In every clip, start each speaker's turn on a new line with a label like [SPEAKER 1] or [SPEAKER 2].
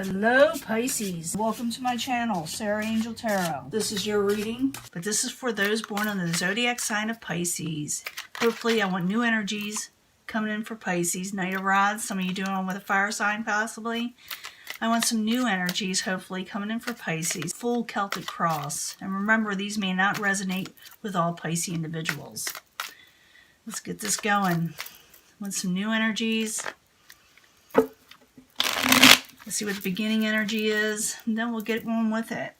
[SPEAKER 1] Hello Pisces, welcome to my channel, Sarah Angel Tarot. This is your reading, but this is for those born on the zodiac sign of Pisces. Hopefully I want new energies coming in for Pisces. Knight of Rods, some of you doing with a fire sign possibly. I want some new energies hopefully coming in for Pisces. Full Celtic cross. And remember, these may not resonate with all Pisces individuals. Let's get this going. Want some new energies. Let's see what the beginning energy is, and then we'll get on with it.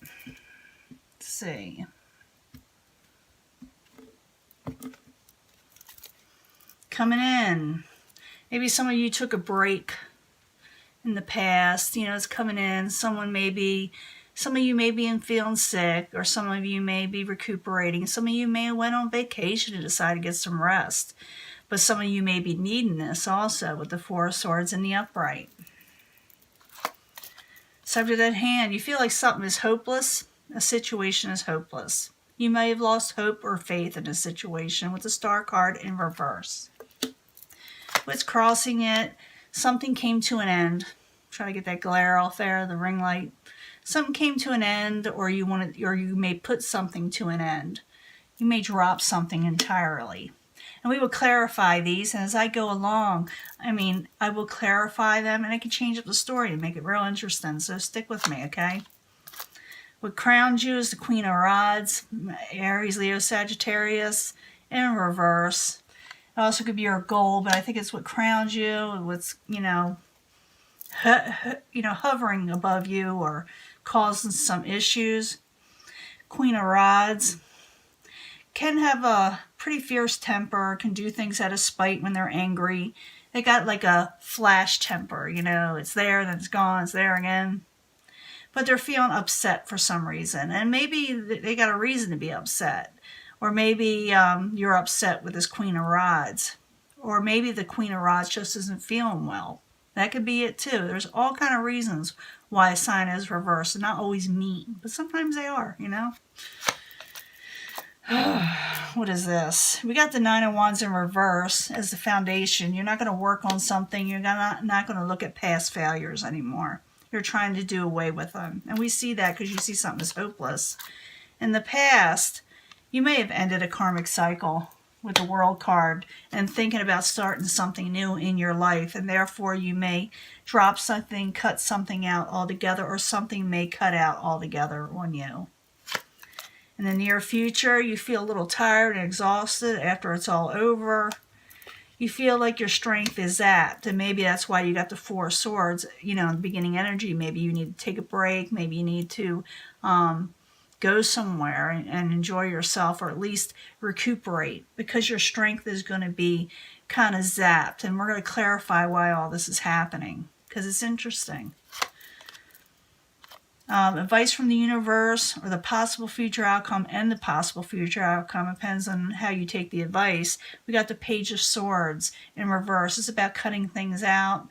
[SPEAKER 1] Let's see. Coming in. Maybe some of you took a break in the past. You know, it's coming in. Some of you may be feeling sick, or some of you may be recuperating. Some of you may have went on vacation and decided to get some rest. But some of you may be needing this also with the Four of Swords and the upright. Subject at hand, you feel like something is hopeless, a situation is hopeless. You may have lost hope or faith in a situation with the Star card in reverse. What's crossing it? Something came to an end. Try to get that glare off there, the ring light. Something came to an end, or you may put something to an end. You may drop something entirely. And we will clarify these, and as I go along, I will clarify them, and I can change up the story and make it real interesting, so stick with me, okay? What crowned you is the Queen of Rods, Aries, Leo, Sagittarius, in reverse. It also could be your goal, but I think it's what crowned you, what's, hovering above you or causing some issues. Queen of Rods can have a pretty fierce temper, can do things out of spite when they're angry. They got like a flash temper, it's there, then it's gone, it's there again. But they're feeling upset for some reason, and maybe they got a reason to be upset. Or maybe you're upset with this Queen of Rods. Or maybe the Queen of Rods just isn't feeling well. That could be it too. There's all kind of reasons why a sign is reversed. They're not always mean, but sometimes they are, What is this? We got the Nine of Wands in reverse as the foundation. You're not going to work on something. You're not going to look at past failures anymore. You're trying to do away with them. And we see that because you see something as hopeless. In the past, you may have ended a karmic cycle with the World card and thinking about starting something new in your life. And therefore, you may drop something, cut something out altogether, or something may cut out altogether on you. In the near future, you feel a little tired and exhausted after it's all over. You feel like your strength is zapped, and maybe that's why you got the Four of Swords, in the beginning energy. Maybe you need to take a break. Maybe you need to go somewhere and enjoy yourself, or at least recuperate, because your strength is going to be kind of zapped. And we're going to clarify why all this is happening, because it's interesting. Advice from the universe, or the possible future outcome, and the possible future outcome depends on how you take the advice. We got the Page of Swords in reverse. It's about cutting things out.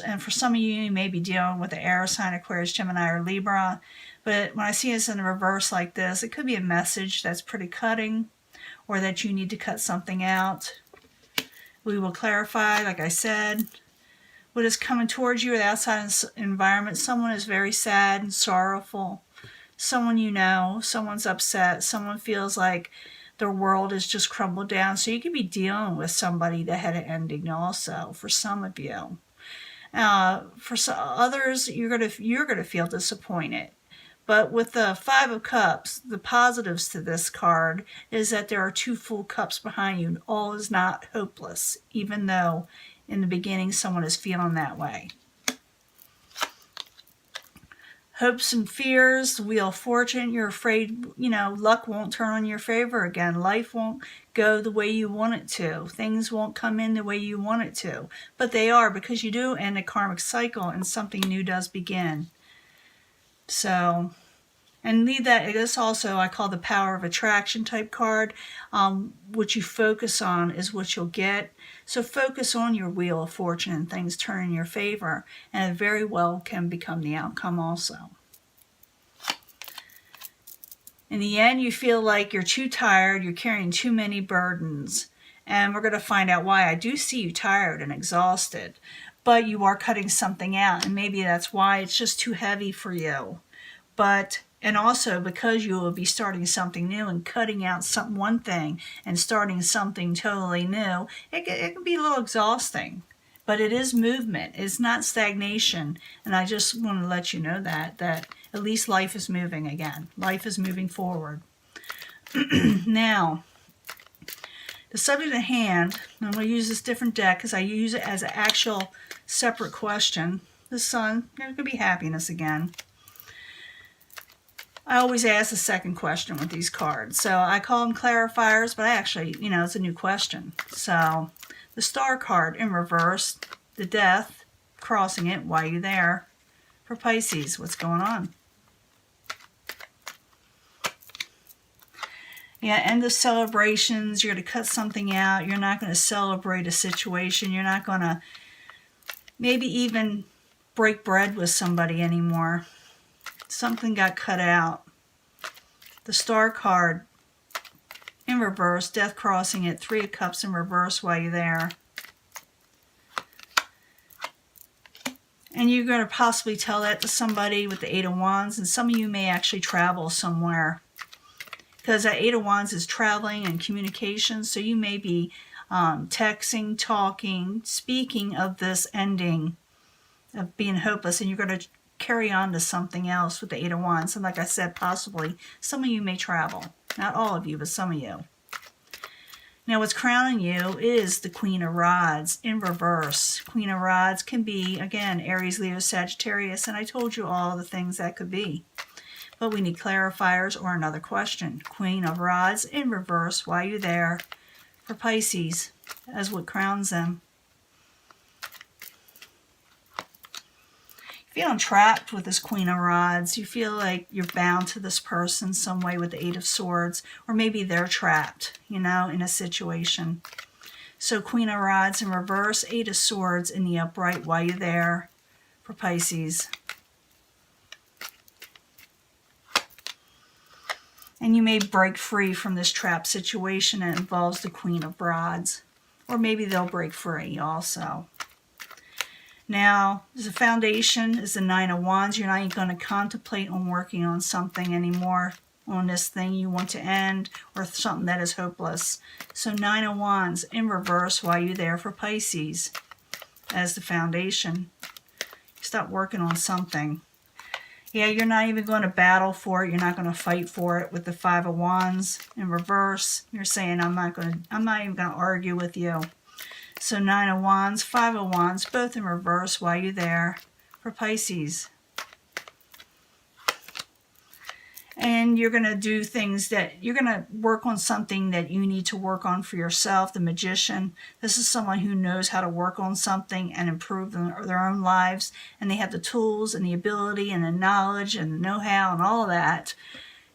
[SPEAKER 1] And for some of you, you may be dealing with the air sign, Aquarius, Gemini, or Libra. But when I see this in reverse like this, it could be a message that's pretty cutting, or that you need to cut something out. We will clarify, like I said. What is coming towards you, the outside environment. Someone is very sad and sorrowful. Someone someone's upset. Someone feels like their world is just crumbled down. So you could be dealing with somebody that had an ending also, for some of you. For some others, you're gonna feel disappointed. But with the Five of Cups, the positives to this card is that there are two full cups behind you. All is not hopeless, even though in the beginning someone is feeling that way. Hopes and fears, Wheel of Fortune. You're afraid, luck won't turn on your favor again. Life won't go the way you want it to. Things won't come in the way you want it to. But they are, because you do end a karmic cycle and something new does begin. So, and leave that. This also I call the Power of Attraction type card. What you focus on is what you'll get. So focus on your Wheel of Fortune and things turn in your favor, and it very well can become the outcome also. In the end, you feel like you're too tired, you're carrying too many burdens, and we're going to find out why. I do see you tired and exhausted, but you are cutting something out, and maybe that's why it's just too heavy for you. And also because you will be starting something new and cutting out one thing and starting something totally new, it can be a little exhausting. But it is movement. It's not stagnation. And I just want to let you know that at least life is moving again. Life is moving forward. Now, the subject at hand, I'm going to use this different deck because I use it as an actual separate question. The Sun, there's going to be happiness again. I always ask the second question with these cards. So I call them clarifiers, but actually, it's a new question. So the Star card in reverse, the Death, crossing it, why are you there? For Pisces, what's going on? Yeah, end of celebrations. You're going to cut something out. You're not going to celebrate a situation. You're not going to maybe even break bread with somebody anymore. Something got cut out. The Star card in reverse, Death crossing it, Three of Cups in reverse while you're there. And you're going to possibly tell that to somebody with the Eight of Wands, and some of you may actually travel somewhere. Because that Eight of Wands is traveling and communication, so you may be texting, talking, speaking of this ending, of being hopeless, and you're going to carry on to something else with the Eight of Wands. And like I said, possibly some of you may travel. Not all of you, but some of you. Now what's crowning you is the Queen of Rods in reverse. Queen of Rods can be, again, Aries, Leo, Sagittarius, and I told you all the things that could be. But we need clarifiers or another question. Queen of Rods in reverse, why are you there? For Pisces, as what crowns them. Feeling trapped with this Queen of Rods. You feel like you're bound to this person some way with the Eight of Swords, or maybe they're trapped, in a situation. So Queen of Rods in reverse, Eight of Swords in the upright, why you there? For Pisces. And you may break free from this trap situation that involves the Queen of Rods, or maybe they'll break free also. Now, the foundation is the Nine of Wands. You're not even going to contemplate on working on something anymore, on this thing you want to end, or something that is hopeless. So Nine of Wands in reverse, why are you there? For Pisces, as the foundation. Stop working on something. Yeah, you're not even going to battle for it. You're not going to fight for it with the Five of Wands in reverse. You're saying, I'm not even going to argue with you. So Nine of Wands, Five of Wands, both in reverse. Why are you there? For Pisces. And you're going to do things that, you're going to work on something that you need to work on for yourself. The Magician, this is someone who knows how to work on something and improve their own lives. And they have the tools and the ability and the knowledge and the know-how and all of that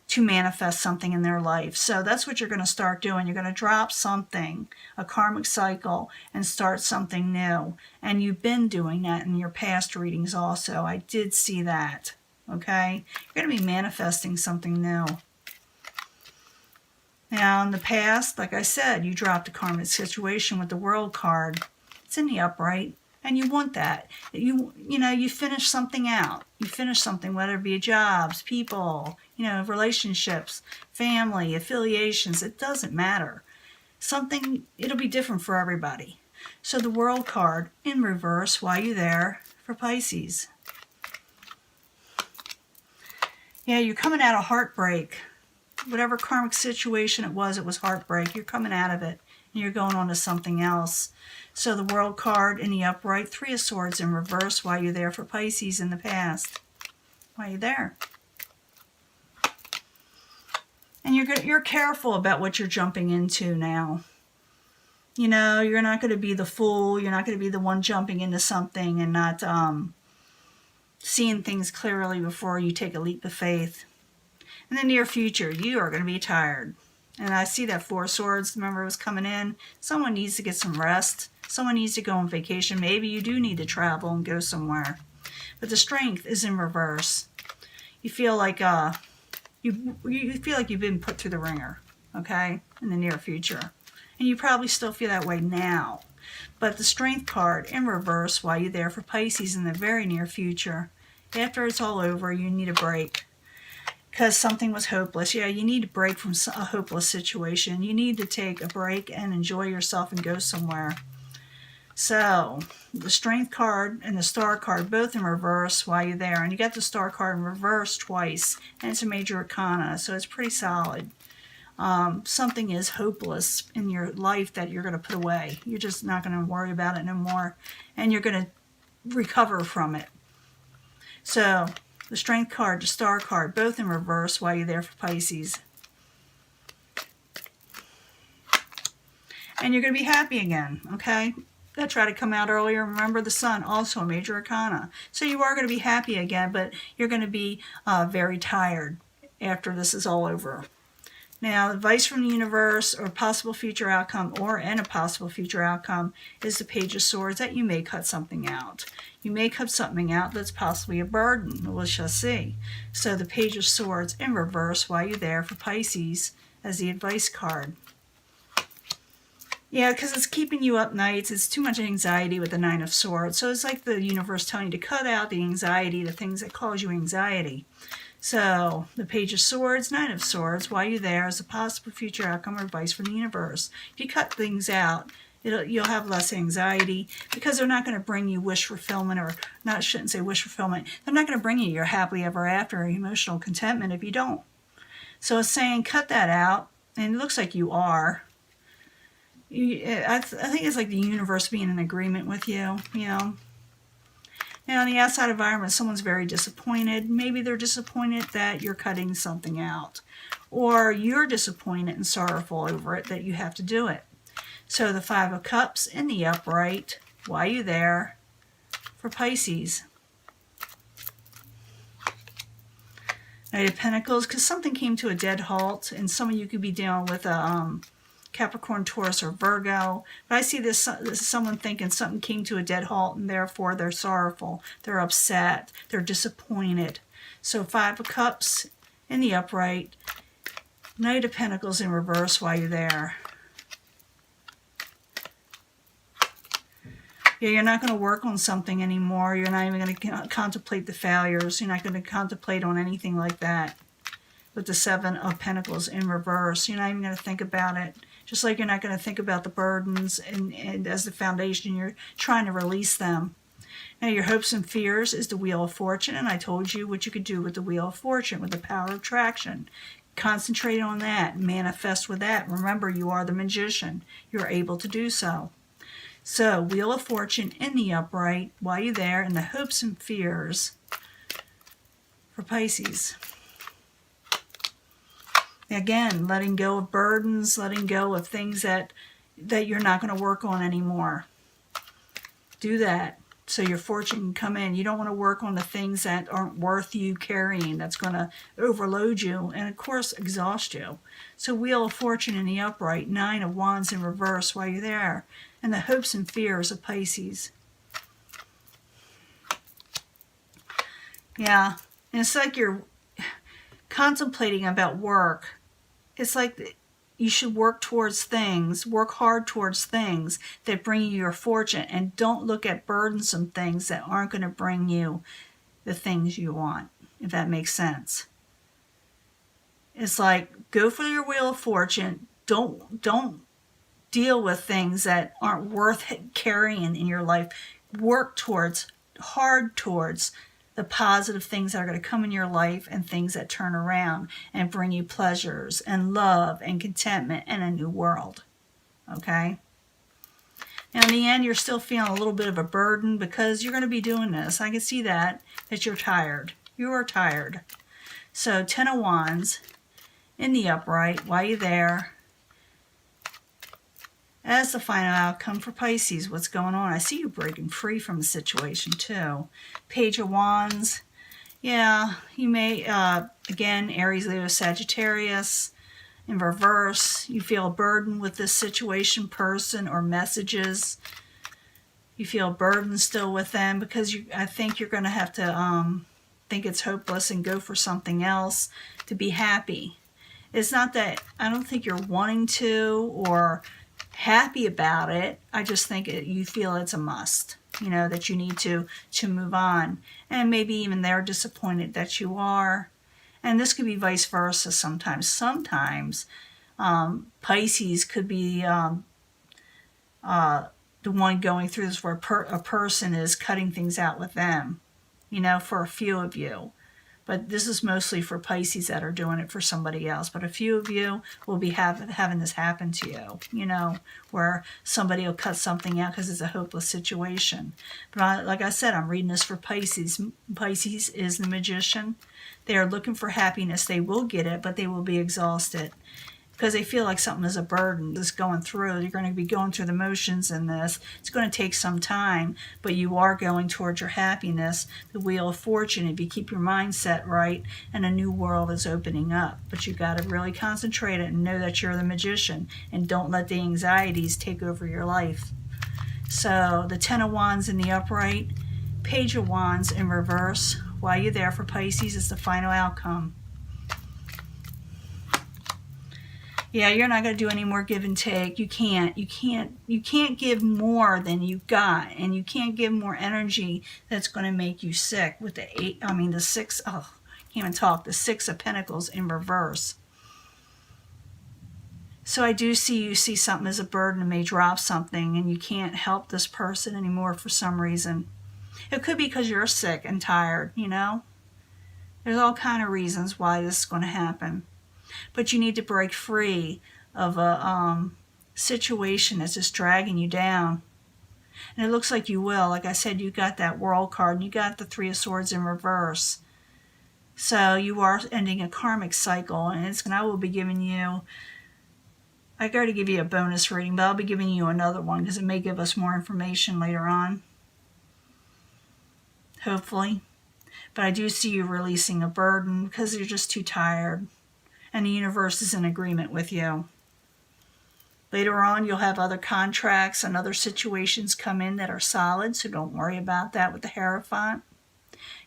[SPEAKER 1] to manifest something in their life. So that's what you're going to start doing. You're going to drop something, a karmic cycle, and start something new. And you've been doing that in your past readings also. I did see that. Okay? You're going to be manifesting something new. Now, in the past, like I said, you dropped a karmic situation with the World card. It's in the upright. And you want that. You finish something out. You finish something, whether it be jobs, people, relationships, family, affiliations. It doesn't matter. It'll be different for everybody. So the World card in reverse, why are you there? For Pisces. Yeah, you're coming out of heartbreak. Whatever karmic situation it was heartbreak. You're coming out of it. And you're going on to something else. So the World card in the upright, Three of Swords in reverse. Why are you there? For Pisces in the past? Why are you there? And you're careful about what you're jumping into now. You're not going to be the fool. You're not going to be the one jumping into something and not seeing things clearly before you take a leap of faith. In the near future, you are going to be tired. And I see that Four of Swords, remember, was coming in. Someone needs to get some rest. Someone needs to go on vacation. Maybe you do need to travel and go somewhere. But the Strength is in reverse. You feel like you feel like you've been put through the ringer, okay, in the near future. And you probably still feel that way now. But the Strength card in reverse, why you there for Pisces in the very near future. After it's all over, you need a break. Because something was hopeless. Yeah, you need a break from a hopeless situation. You need to take a break and enjoy yourself and go somewhere. So, the Strength card and the Star card, both in reverse while you're there. And you got the Star card in reverse twice. And it's a major arcana, so it's pretty solid. Something is hopeless in your life that you're going to put away. You're just not going to worry about it no more. And you're going to recover from it. So, the Strength card, the Star card, both in reverse while you're there for Pisces. And you're going to be happy again, okay? That tried to come out earlier. Remember the Sun, also a major arcana. So you are going to be happy again, but you're going to be very tired after this is all over. Now, advice from the universe or possible future outcome and a possible future outcome is the Page of Swords that you may cut something out. You may cut something out that's possibly a burden. We shall see. So the Page of Swords in reverse while you're there for Pisces as the advice card. Yeah, because it's keeping you up nights. It's too much anxiety with the Nine of Swords. So it's like the universe telling you to cut out the anxiety, the things that cause you anxiety. So, the Page of Swords, Nine of Swords, while you're there is a possible future outcome or advice from the universe. If you cut things out, you'll have less anxiety because they're not going to bring you wish fulfillment, or not, shouldn't say wish fulfillment. They're not going to bring you your happily ever after or emotional contentment if you don't. So it's saying cut that out, and it looks like you are. I think it's like the universe being in agreement with you, you know. Now, in the outside environment, someone's very disappointed. Maybe they're disappointed that you're cutting something out. Or you're disappointed and sorrowful over it that you have to do it. So the Five of Cups in the upright, while you're there, for Pisces. Knight of Pentacles, because something came to a dead halt, and some of you could be dealing with a Capricorn, Taurus, or Virgo. But I see this someone thinking something came to a dead halt, and therefore they're sorrowful, they're upset, they're disappointed. So Five of Cups in the upright, Knight of Pentacles in reverse while you're there. Yeah, you're not going to work on something anymore. You're not even going to contemplate the failures. You're not going to contemplate on anything like that. With the Seven of Pentacles in reverse, you're not even going to think about it. Just like you're not going to think about the burdens and as the foundation, you're trying to release them. Now, your hopes and fears is the Wheel of Fortune, and I told you what you could do with the Wheel of Fortune, with the power of attraction. Concentrate on that, manifest with that. Remember, you are the magician. You're able to do so. So, Wheel of Fortune in the upright while you're there, and the hopes and fears for Pisces. Again, letting go of burdens, letting go of things that you're not going to work on anymore. Do that so your fortune can come in. You don't want to work on the things that aren't worth you carrying, that's going to overload you and, of course, exhaust you. So Wheel of Fortune in the upright, Nine of Wands in reverse while you're there, and the hopes and fears of Pisces. Yeah, and it's like you're contemplating about work. It's like you should work towards things, work hard towards things that bring you your fortune, and don't look at burdensome things that aren't going to bring you the things you want, if that makes sense. It's like, go for your Wheel of Fortune. Don't deal with things that aren't worth carrying in your life. Work hard towards the positive things that are going to come in your life, and things that turn around and bring you pleasures and love and contentment and a new world. Okay? Now, in the end, you're still feeling a little bit of a burden because you're going to be doing this. I can see that you're tired. You are tired. So, Ten of Wands in the upright while you're there. As the final outcome for Pisces, what's going on? I see you breaking free from the situation too. Page of Wands. Yeah, you may, again, Aries, Leo, Sagittarius. In reverse, you feel a burden with this situation, person, or messages. You feel a burden still with them because I think you're going to have to think it's hopeless and go for something else to be happy. It's not that, I don't think you're wanting to or happy about it. I just think you feel it's a must, you know, that you need to move on. And maybe even they're disappointed that you are. And this could be vice versa sometimes. Sometimes Pisces could be the one going through this, where a person is cutting things out with them, you know, for a few of you. But this is mostly for Pisces that are doing it for somebody else. But a few of you will be having this happen to you, you know, where somebody will cut something out because it's a hopeless situation. But like I said, I'm reading this for Pisces. Pisces is the magician. They are looking for happiness. They will get it, but they will be exhausted because they feel like something is a burden that's going through. You're going to be going through the motions in this. It's going to take some time, but you are going towards your happiness, the Wheel of Fortune, if you keep your mindset right, and a new world is opening up. But you got to really concentrate it and know that you're the magician, and don't let the anxieties take over your life. So the Ten of Wands in the upright, Page of Wands in reverse. Why you're there for Pisces is the final outcome. Yeah, you're not going to do any more give and take. You can't give more than you got, and you can't give more energy that's going to make you sick with the six, oh, I can't even talk, the Six of Pentacles in reverse. So I do see you see something as a burden and may drop something, and you can't help this person anymore for some reason. It could be because you're sick and tired, you know. There's all kind of reasons why this is going to happen. But you need to break free of a situation that's just dragging you down. And it looks like you will. Like I said, you got that World card, and you got the Three of Swords in reverse. So you are ending a karmic cycle, and I will be giving you, I got to give you a bonus reading, but I'll be giving you another one because it may give us more information later on. Hopefully. But I do see you releasing a burden because you're just too tired. And the universe is in agreement with you. Later on, you'll have other contracts and other situations come in that are solid, so don't worry about that with the Hierophant.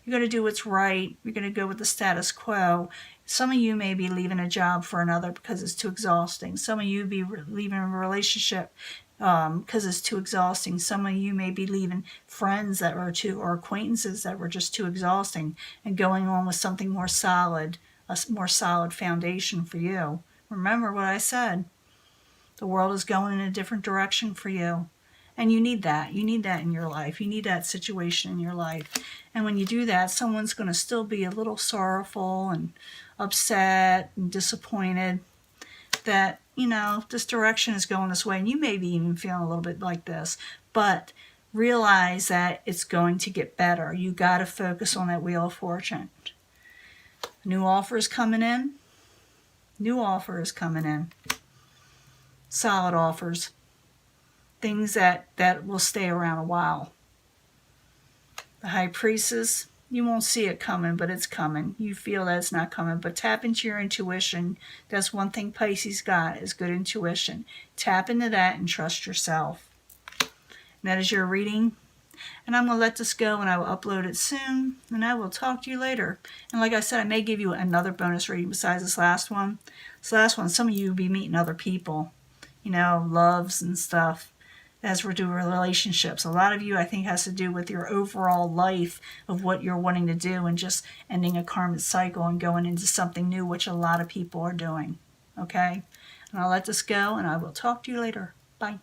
[SPEAKER 1] You're going to do what's right. You're going to go with the status quo. Some of you may be leaving a job for another because it's too exhausting. Some of you be leaving a relationship because it's too exhausting. Some of you may be leaving friends that were or acquaintances that were just too exhausting, and going on with something more solid, a more solid foundation for you. Remember what I said. The world is going in a different direction for you. And you need that. You need that in your life. You need that situation in your life. And when you do that, someone's going to still be a little sorrowful and upset and disappointed that, you know, this direction is going this way. And you may be even feeling a little bit like this. But realize that it's going to get better. You got to focus on that Wheel of Fortune. New offer is coming in. New offer is coming in. Solid offers. Things that will stay around a while. The High Priestess, you won't see it coming, but it's coming. You feel that it's not coming, but tap into your intuition. That's one thing Pisces got, is good intuition. Tap into that and trust yourself. And that is your reading. And I'm going to let this go, and I will upload it soon, and I will talk to you later. And like I said, I may give you another bonus reading besides this last one. This last one, some of you will be meeting other people, you know, loves and stuff, as we're doing relationships. A lot of you, I think, has to do with your overall life of what you're wanting to do, and just ending a karmic cycle and going into something new, which a lot of people are doing. Okay? And I'll let this go, and I will talk to you later. Bye.